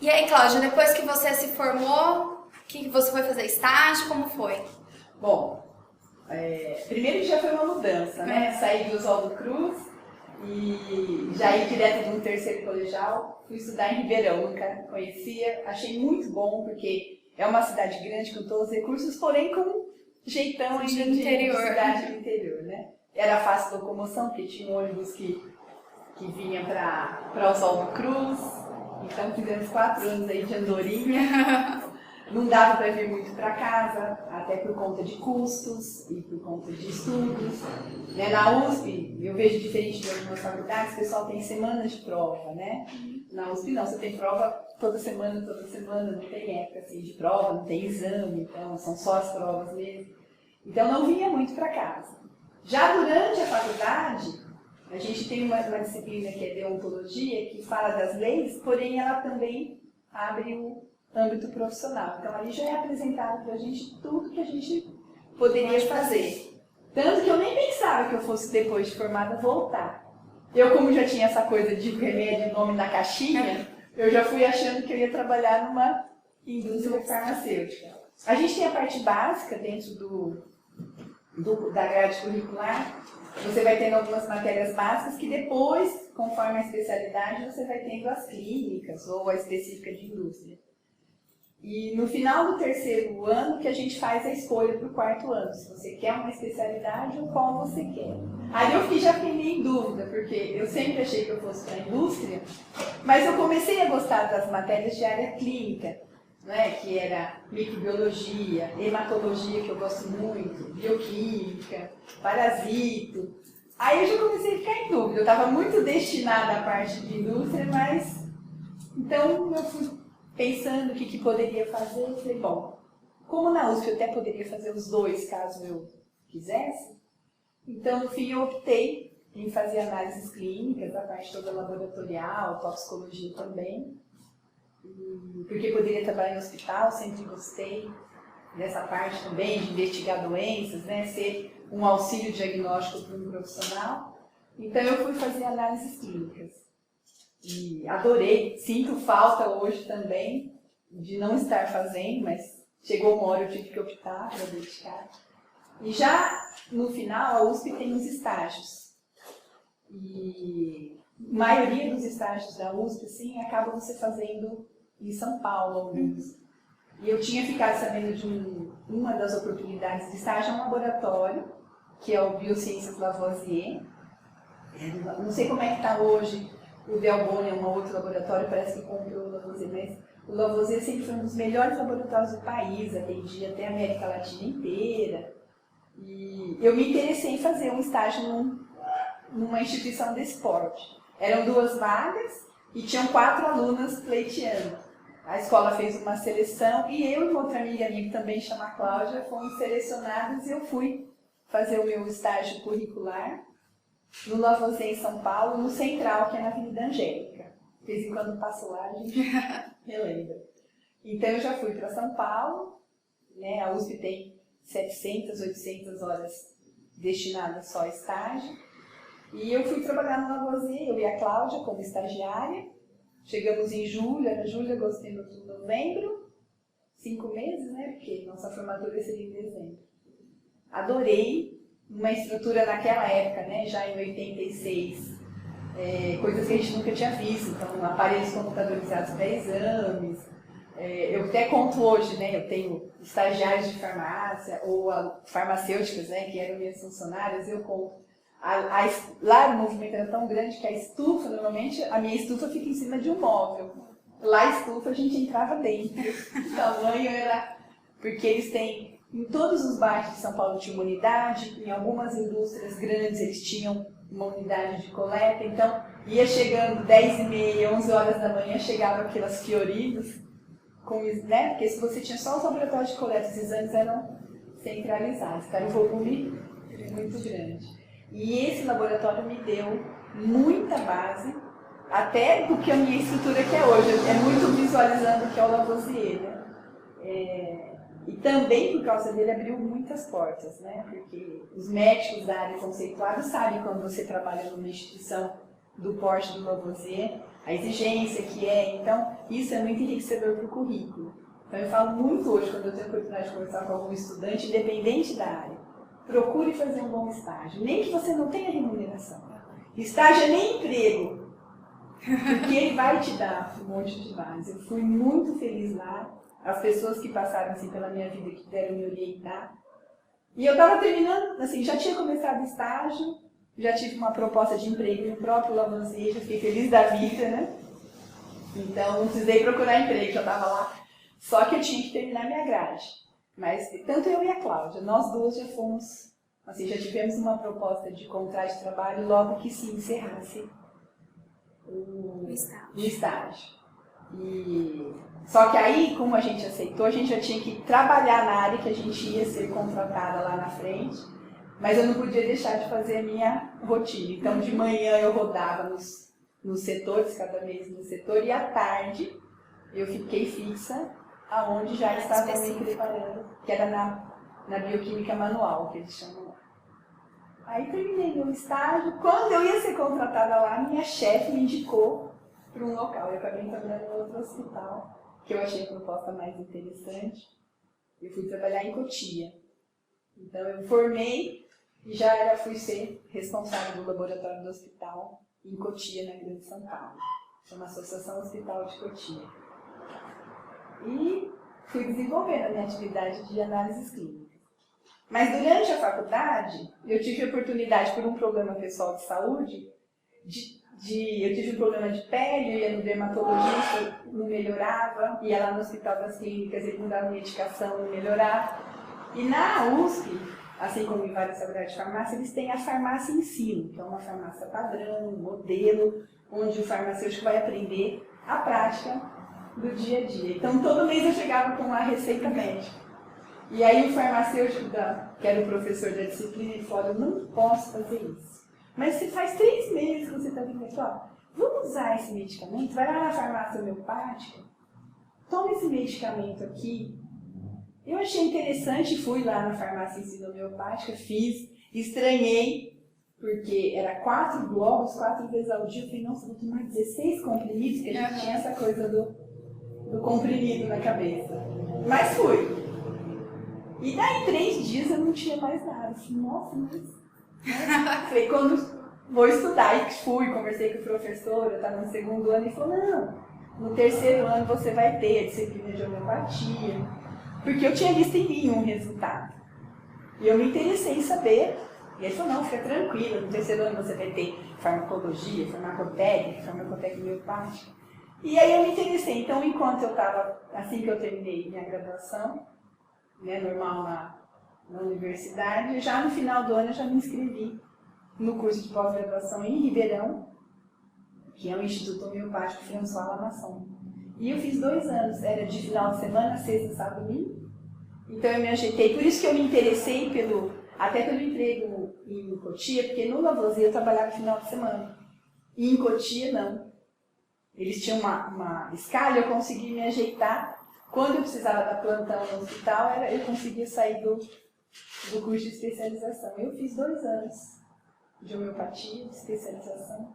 E aí, Cláudia, depois que você se formou, que você foi fazer estágio, como foi? Bom, primeiro já foi uma mudança, né? Saí do Oswaldo Cruz e já ir direto de um terceiro colegial. Fui estudar em Ribeirão, nunca conhecia. Achei muito bom, porque é uma cidade grande com todos os recursos, porém com um jeitão ainda de cidade do interior, né? Era fácil locomoção, porque tinha um ônibus que vinha para Oswaldo Cruz. Então fizemos 4 anos aí de andorinha. Não dava para vir muito para casa, até por conta de custos e por conta de estudos. Né? Na USP, eu vejo diferente de algumas faculdades, o pessoal tem semanas de prova, né? Na USP não, você tem prova toda semana, não tem época assim, de prova, não tem exame, então são só as provas mesmo. Então não vinha muito para casa. Já durante a faculdade, a gente tem uma disciplina que é deontologia, que fala das leis, porém ela também abre o âmbito profissional. Então ali já é apresentado para a gente tudo que a gente poderia fazer. Tanto que eu nem pensava que eu fosse, depois de formada, voltar. Eu, como já tinha essa coisa de remédio, nome na caixinha, eu já fui achando que eu ia trabalhar numa indústria farmacêutica. A gente tem a parte básica dentro da grade curricular. Você vai tendo algumas matérias básicas que depois, conforme a especialidade, você vai tendo as clínicas ou a específica de indústria. E no final do terceiro ano que a gente faz a escolha para o 4º ano, se você quer uma especialidade ou qual você quer. Aí eu já fiquei meio em dúvida, porque eu sempre achei que eu fosse para a indústria, mas eu comecei a gostar das matérias de área clínica, né, que era microbiologia, hematologia, que eu gosto muito, bioquímica, parasito. Aí eu já comecei a ficar em dúvida, eu estava muito destinada à parte de indústria, mas então eu fui pensando o que poderia fazer, eu falei, bom, como na USP eu até poderia fazer os dois, caso eu quisesse, então no fim eu optei em fazer análises clínicas, a parte toda laboratorial, toxicologia também, porque poderia trabalhar em hospital, sempre gostei dessa parte também, de investigar doenças, né, ser um auxílio diagnóstico para um profissional. Então eu fui fazer análises clínicas. E adorei, sinto falta hoje também de não estar fazendo, mas chegou uma hora eu tive que optar para dedicar. E já no final a USP tem os estágios. E a maioria dos estágios da USP, assim, acaba você fazendo em São Paulo alguns. E eu tinha ficado sabendo de uma das oportunidades de estágio, é um laboratório, que é o Biociências Lavoisier. Não sei como é que está hoje. O Delboni é um outro laboratório, parece que comprou o Lavoisier, mas o Lavoisier sempre foi um dos melhores laboratórios do país, atendia até a América Latina inteira. E eu me interessei em fazer um estágio numa instituição desse porte. Eram 2 vagas e tinham 4 alunas pleiteando. A escola fez uma seleção e eu e outra amiga minha, que também chama Cláudia, fomos selecionadas e eu fui fazer o meu estágio curricular no Lavoisier, em São Paulo, no Central, que é na Avenida Angélica. De vez em quando passo lá, a gente relembra. Então eu já fui para São Paulo, né? A USP tem 700, 800 horas destinadas só a estágio. E eu fui trabalhar no Lavoisier, eu e a Cláudia como estagiária. Chegamos em julho, era julho, agosto, setembro, novembro. 5 meses, né? Porque nossa formatura seria em dezembro. Adorei. Uma estrutura naquela época, né, já em 86, coisas que a gente nunca tinha visto, então aparelhos computadorizados para exames. Eu até conto hoje, né, eu tenho estagiários de farmácia ou farmacêuticas, né, que eram minhas funcionárias, eu conto. Lá o movimento era tão grande que a estufa, normalmente a minha estufa fica em cima de um móvel. Lá a estufa a gente entrava dentro, o tamanho era... Porque eles têm... Em todos os bairros de São Paulo tinha uma unidade, em algumas indústrias grandes eles tinham uma unidade de coleta, então ia chegando 10h30, 11 horas da manhã, chegavam aquelas fiorinos, né? Porque se você tinha só os laboratórios de coleta, os exames eram centralizados, então era um volume muito grande. E esse laboratório me deu muita base, até do que a minha estrutura que é hoje, é muito visualizando o que é o Lavoisier, né? E também por causa dele abriu muitas portas, né? Porque os médicos da área conceituada sabem quando você trabalha numa instituição do porte do Lavoisier, a exigência que é. Então, isso é muito enriquecedor para o currículo. Então, eu falo muito hoje, quando eu tenho a oportunidade de conversar com algum estudante, independente da área, procure fazer um bom estágio, nem que você não tenha remuneração. Estágio é nem emprego, porque ele vai te dar um monte de base. Eu fui muito feliz lá, as pessoas que passaram assim, pela minha vida, que puderam me orientar. E eu estava terminando, assim, já tinha começado o estágio, já tive uma proposta de emprego no próprio Lavoisier, já fiquei feliz da vida, né? Então, não precisei procurar emprego, já estava lá. Só que eu tinha que terminar minha grade. Mas, tanto eu e a Cláudia, nós duas já fomos, assim, já tivemos uma proposta de contrato de trabalho logo que se encerrasse o estágio. Só que aí, como a gente aceitou, a gente já tinha que trabalhar na área que a gente ia ser contratada lá na frente, mas eu não podia deixar de fazer a minha rotina. Então, de manhã eu rodava nos setores, cada mês no setor, e à tarde eu fiquei fixa aonde já estava me preparando, que era na bioquímica manual, que eles chamam lá. Aí terminei meu estágio. Quando eu ia ser contratada lá, minha chefe me indicou para um local. Eu acabei trabalhando em outro hospital, que eu achei a proposta mais interessante. Eu fui trabalhar em Cotia. Então eu formei e já fui ser responsável do laboratório do hospital em Cotia, na Grande São Paulo. Chama Associação Hospital de Cotia. E fui desenvolvendo a minha atividade de análises clínicas. Mas durante a faculdade, eu tive a oportunidade, por um problema pessoal de saúde, eu tive um problema de pele, eu ia no dermatologista, não melhorava, ia lá no Hospital das Clínicas, ele não dava medicação, não melhorava. E na USP, assim como em várias faculdades de farmácia, eles têm a farmácia ensino, que é uma farmácia padrão, modelo, onde o farmacêutico vai aprender a prática do dia a dia. Então, todo mês eu chegava com uma receita médica. E aí o farmacêutico, que era o professor da disciplina, ele falou: eu não posso fazer isso. Mas se faz 3 meses que você está vindo aqui, ó, vamos usar esse medicamento, vai lá na farmácia homeopática, toma esse medicamento aqui. Eu achei interessante, fui lá na farmácia ensino homeopática, fiz, estranhei, porque era 4 globos, 4 vezes ao dia. Eu falei: nossa, vou tomar 16 comprimidos, que a gente tinha essa coisa do comprimido na cabeça. Mas fui. E daí 3 dias eu não tinha mais nada. Eu falei: nossa, mas... Falei, quando vou estudar, e fui, conversei com o professor, eu estava no 2º ano, e ele falou: não, no 3º ano você vai ter a disciplina de homeopatia, porque eu tinha visto em mim um resultado. E eu me interessei em saber, e ele falou: não, fica tranquila, no 3º ano você vai ter farmacologia, farmacotécnica homeopática. E aí eu me interessei. Então, enquanto eu estava, assim que eu terminei minha graduação, né, normal na universidade, já no final do ano eu já me inscrevi no curso de pós-graduação em Ribeirão, que é o Instituto Homeopático François Lamasson. E eu fiz 2 anos, era de final de semana, sexta, sábado, domingo. Então eu me ajeitei, por isso que eu me interessei até pelo emprego em Cotia, porque no Lavoisier eu trabalhava no final de semana. E em Cotia não. Eles tinham uma escala, eu consegui me ajeitar. Quando eu precisava da plantão no hospital, eu conseguia sair do curso de especialização. Eu fiz 2 anos de homeopatia, de especialização.